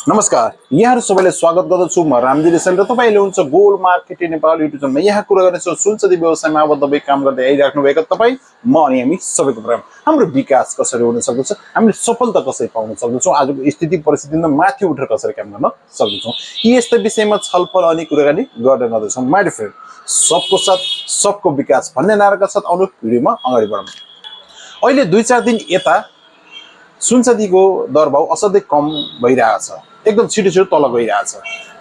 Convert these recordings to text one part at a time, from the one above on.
नमस्कार, यहाँहरु सबैलाई स्वागत गर्दछु। म रामजी रेसेल र तपाईले हुनुहुन्छ गोल्ड मार्केट नेपाल युट्युब च्यानलमा। यहाँ कुरा गर्नेछौँ सुनचाँदी व्यवसायमा अब तपाई काम गर्दै आइराख्नु भएको तपाई म अनि हामी सबैको प्रोग्राम हाम्रो विकास कसरी हुन सक्छ, हामीले सफलता कसरी पाउन सक्छौं, आजको स्थिति परिस्थितिमा माथि उठेर कसरी काम गर्न सक्छौं, यी यस्ता विषयमा छलफल अनि कुराकानी गर्न गर्दैछौँ। माय डियर फ्रेन्ड, सबको साथ सबको विकास भन्ने नाराका साथ आउनु भिडियोमा अगाडि बढौँ। अहिले 2-4 दिन यता सुनचाँदीको दरभाव असाध्यै कम भइरहेछ, एकदम छिटो तल गइरहेछ।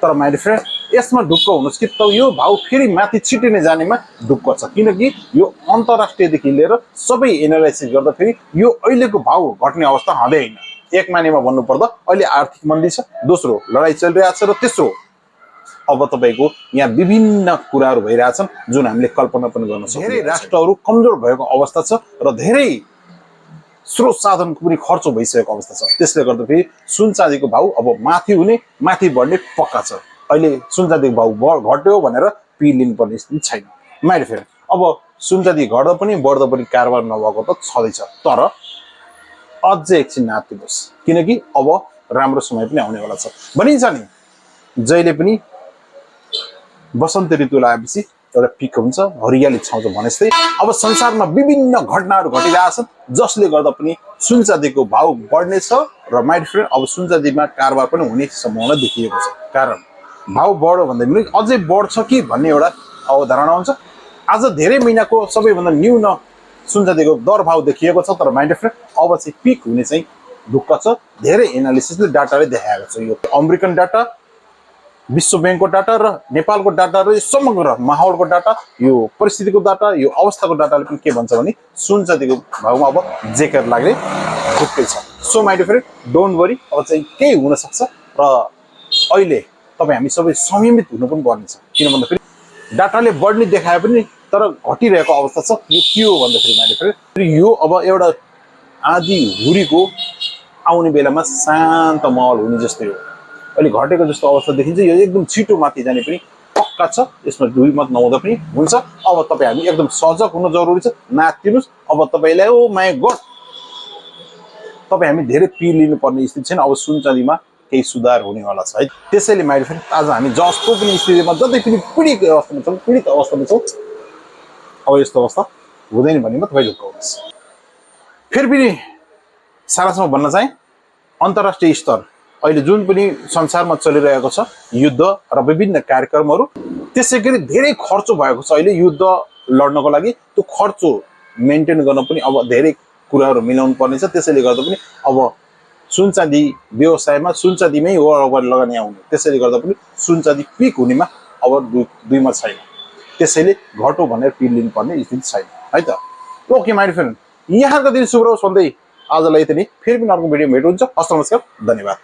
तर माय डियर फ्रेन्ड, यसमा ढुक्क हुनुस् कि यो भाव फेरि माथि छिटिने जानेमा ढुक्क छ, किनकि यो अन्तर्राष्ट्रियदेखि लिएर सबै एनालाइसिस गर्दा फेरि यो अहिलेको भाव घट्ने अवस्था हुँदै हैन। एक मानेमा भन्नुपर्दा अहिले आर्थिक मन्दी छ, दोस्रो लडाई चलिरहेछ र तेस्रो अब तपाईको यहाँ विभिन्न कुराहरू भइरहेछन् जुन हामीले कल्पना पनि गर्न सक्दैनौँ। धेरै राष्ट्रहरू कमजोर भएको अवस्था छ र धेरै स्रोत साधनको पनि खर्च भइसकेको अवस्था छ। त्यसले गर्दा फेरि सुनचाँदीको भाव अब माथि हुने माथि बढ्ने पक्का छ। अहिले सुनचाँदीको भाव घट्यो भनेर पी लिनुपर्ने स्थिति छैन। माय डियर फ्रेन्ड, अब सुनचाँदी घट्दा पनि बढ्दा पनि कारोबार नभएको त छँदैछ, तर अझै एकछिन नातिनुहोस्, किनकि अब राम्रो समय पनि आउनेवाला छ। भनिन्छ नि जहिले पनि वसन्त ऋतु लागेपछि एउटा पिक हुन्छ, हरियाली छाउँछ भनेजस्तै अब संसारमा विभिन्न घटनाहरू घटिरहेछन् जसले गर्दा पनि सुनचाँदीको भाव बढ्नेछ र माय डियर फ्रेन्ड अब सुनचाँदीमा कारोबार पनि हुने सम्भावना देखिएको छ। कारण भाव बढ्यो भन्दा पनि अझै बढ्छ कि भन्ने एउटा अवधारणा हुन्छ। आज धेरै महिनाको सबैभन्दा न्यून सुनचाँदीको दर भाव देखिएको छ, तर माय डियर फ्रेन्ड अब चाहिँ पिक हुने चाहिँ ढुक्क छ। धेरै एनालिसिसले डाटाले देखाएको छ। यो अमेरिकन डाटा, विश्व बैंकको डाटा र नेपालको डाटा र समग्र माहौलको डाटा, यो परिस्थितिको डाटा, यो अवस्थाको डाटाले पनि के भन्छ भने सुनचाँदीको भावमा अब जेकर लाग्ने ढुक्कै छ। So my dear friend, don't worry, अब चाहिँ केही हुन सक्छ र अहिले तपाई हामी सबै संयमित हुनु पनि पर्ने छ। किन भन्दाखेरि डाटाले बढ्ने देखाए पनि तर घटिरहेको अवस्था छ। यो के हो भन्दाखेरि माय डियर फ्रेन्ड, यो अब एउटा आधी हुरीको आउने बेलामा शान्त माहौल हुने जस्तै हो। अहिले घटेको जस्तो अवस्था देखिन्छ, यो एकदम छिटो माथि जाने पनि पक्का छ, यसमा दुई मत नहुँदा पनि हुन्छ। अब तपाई हामी एकदम सजग हुनु जरुरी छ। नातिनुस्, अब तपाईलाई ओ माय गॉड तपाई हामी धेरै पी लिनुपर्ने स्थिति छैन। अब सुनचाँदीमा केही सुधार हुनेवाला छ है। त्यसैले माय डियर फ्रेन्ड, आज हामी जस्तो पनि स्थितिमा जतै पनि पीडित अवस्थामा छौं, अब यस्तो अवस्था हुँदैन भन्नेमा तपाई ढुक्क हुनुहोस्। फेरि पनि सारांशमा भन्न चाहे, अन्तर्राष्ट्रिय स्तर अहिले जुन पनि संसारमा चलिरहेको छ युद्ध र विभिन्न कार्यक्रमहरू, त्यसैगरी धेरै खर्च भएको छ अहिले युद्ध लड्नको लागि। त्यो खर्च मेन्टेन गर्न पनि अब धेरै कुराहरू मिलाउनु पर्ने छ। त्यसैले गर्दा पनि अब सुनचाँदी व्यवसायमा सुनचाँदीमै हो अब लगानी आउने, त्यसैले गर्दा पनि सुनचाँदी पिक हुनेमा अब दुईमा छैन। त्यसैले घटो भनेर पिक लिनुपर्ने स्थिति छैन है त। ओके माय डियर फ्रेन्ड, यहाँका दिन शुभ रहोस् भन्दै आजलाई यति नै। फेरि पनि अर्को भिडियोमा भेट हुन्छ। हस्त नमस्कार, धन्यवाद।